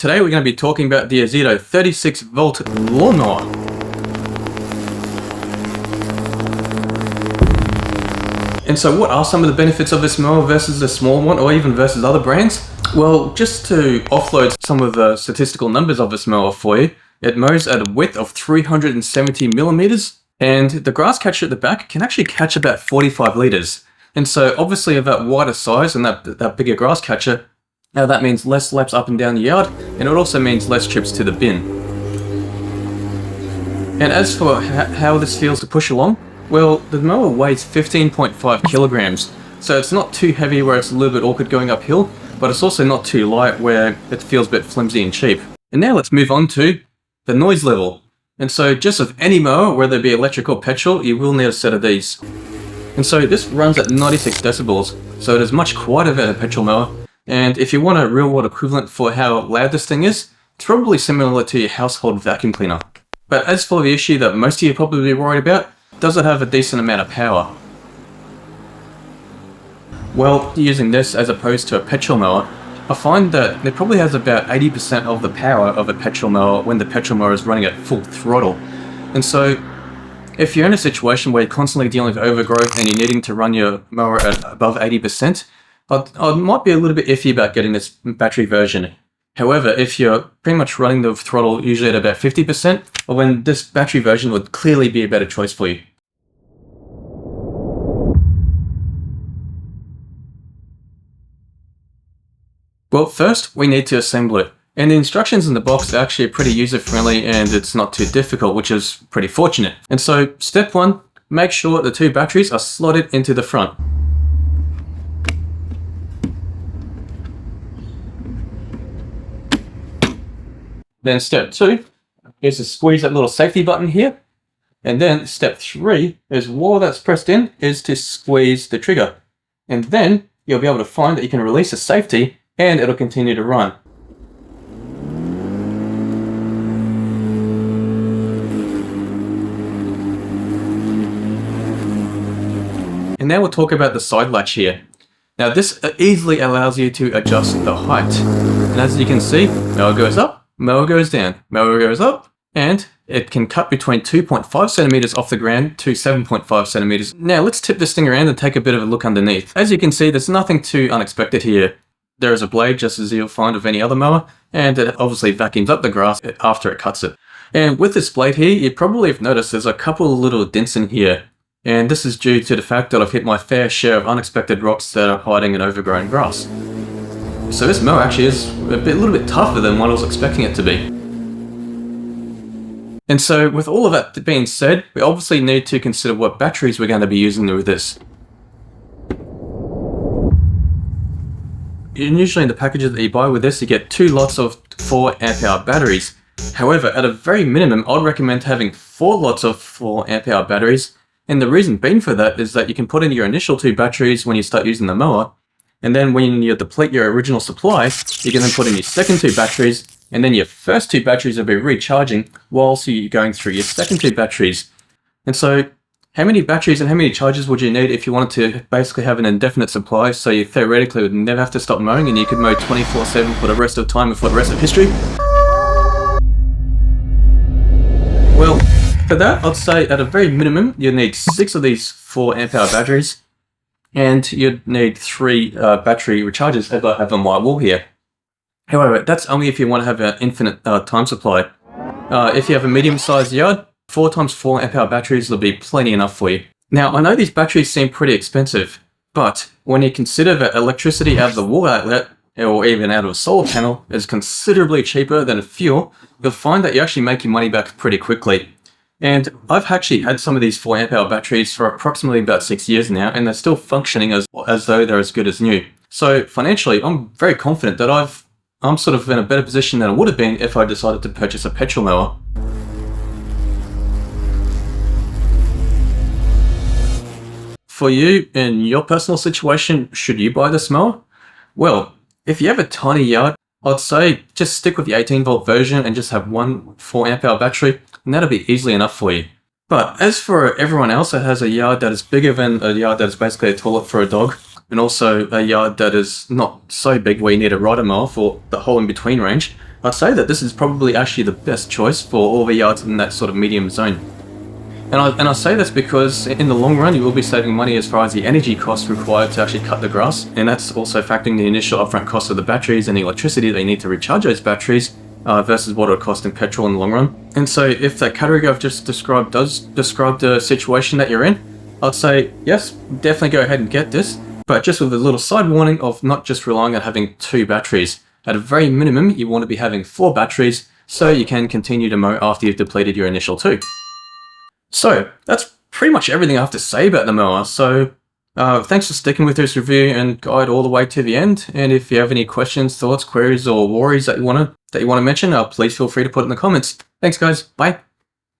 Today we're going to be talking about the Ozito 36V lawnmower. And so what are some of the benefits of this mower versus the small one, or even versus other brands? Well, just to offload some of the statistical numbers of this mower for you, it mows at a width of 370 millimeters, and the grass catcher at the back can actually catch about 45 liters. And so obviously of that wider size and that bigger grass catcher, now that means less laps up and down the yard, and it also means less trips to the bin. And as for how this feels to push along, well, the mower weighs 15.5 kilograms, so it's not too heavy where it's a little bit awkward going uphill, but it's also not too light where it feels a bit flimsy and cheap. And now let's move on to the noise level. And so just with any mower, whether it be electric or petrol, you will need a set of these. And so this runs at 96 decibels, so it is much quieter than a petrol mower. And if you want a real world equivalent for how loud this thing is, it's probably similar to your household vacuum cleaner. But as for the issue that most of you are probably worried about, does it have a decent amount of power? Well, using this as opposed to a petrol mower, I find that it probably has about 80% of the power of a petrol mower when the petrol mower is running at full throttle. And so, if you're in a situation where you're constantly dealing with overgrowth and you're needing to run your mower at above 80%, I might be a little bit iffy about getting this battery version. However, if you're pretty much running the throttle usually at about 50%, well then this battery version would clearly be a better choice for you. Well, first we need to assemble it. And the instructions in the box are actually pretty user-friendly and it's not too difficult, which is pretty fortunate. And so, step one, make sure the two batteries are slotted into the front. Then step two is to squeeze that little safety button here. And then step three is, while that's pressed in, is to squeeze the trigger. And then you'll be able to find that you can release the safety and it'll continue to run. And now we'll talk about the side latch here. Now this easily allows you to adjust the height. And as you can see, mower goes up, mower goes down, mower goes up, and it can cut between 2.5 centimeters off the ground to 7.5 centimeters. Now let's tip this thing around and take a bit of a look underneath. As you can see, there's nothing too unexpected here. There is a blade just as you'll find with any other mower, and it obviously vacuums up the grass after it cuts it. And with this blade here, you probably have noticed there's a couple of little dents in here. And this is due to the fact that I've hit my fair share of unexpected rocks that are hiding in overgrown grass. So this mower actually is a little bit tougher than what I was expecting it to be. And so with all of that being said, we obviously need to consider what batteries we're going to be using with this. And usually in the packages that you buy with this, you get 2 lots of 4 amp hour batteries. However, at a very minimum, I'd recommend having 4 lots of 4 amp hour batteries. And the reason being for that is that you can put in your initial 2 batteries when you start using the mower, and then when you deplete your original supply, you can then put in your second 2 batteries, and then your first 2 batteries will be recharging whilst you're going through your second 2 batteries. And so, how many batteries and how many charges would you need if you wanted to basically have an indefinite supply, so you theoretically would never have to stop mowing and you could mow 24/7 for the rest of time and for the rest of history? Well, for that, I'd say at a very minimum, you'd need 6 of these 4 amp hour batteries, and you'd need 3 battery recharges as I have on my wall here. However, that's only if you want to have an infinite time supply. If you have a medium-sized yard, 4 times 4 amp hour batteries will be plenty enough for you. Now, I know these batteries seem pretty expensive, but when you consider that electricity out of the wall outlet, or even out of a solar panel, is considerably cheaper than fuel, you'll find that you actually make your money back pretty quickly. And I've actually had some of these 4 amp hour batteries for approximately about 6 years now, and they're still functioning as though they're as good as new. So financially, I'm very confident that I'm sort of in a better position than I would have been if I decided to purchase a petrol mower. For you, in your personal situation, should you buy this mower? Well, if you have a tiny yard, I'd say just stick with the 18V version and just have one 4 amp hour battery, and that'll be easily enough for you. But as for everyone else that has a yard that is bigger than a yard that is basically a toilet for a dog, and also a yard that is not so big where you need a rider mower for the whole in-between range, I'd say that this is probably actually the best choice for all the yards in that sort of medium zone. And I say this because in the long run you will be saving money as far as the energy costs required to actually cut the grass, and that's also factoring the initial upfront cost of the batteries and the electricity they need to recharge those batteries versus what it would cost in petrol in the long run. And so if that category I've just described does describe the situation that you're in, I'd say yes, definitely go ahead and get this, but just with a little side warning of not just relying on having 2 batteries. At a very minimum, you want to be having 4 batteries so you can continue to mow after you've depleted your initial 2. So that's pretty much everything I have to say about the mower. So thanks for sticking with this review and guide all the way to the end. And if you have any questions, thoughts, queries, or worries that you want to mention, please feel free to put it in the comments. Thanks, guys. Bye.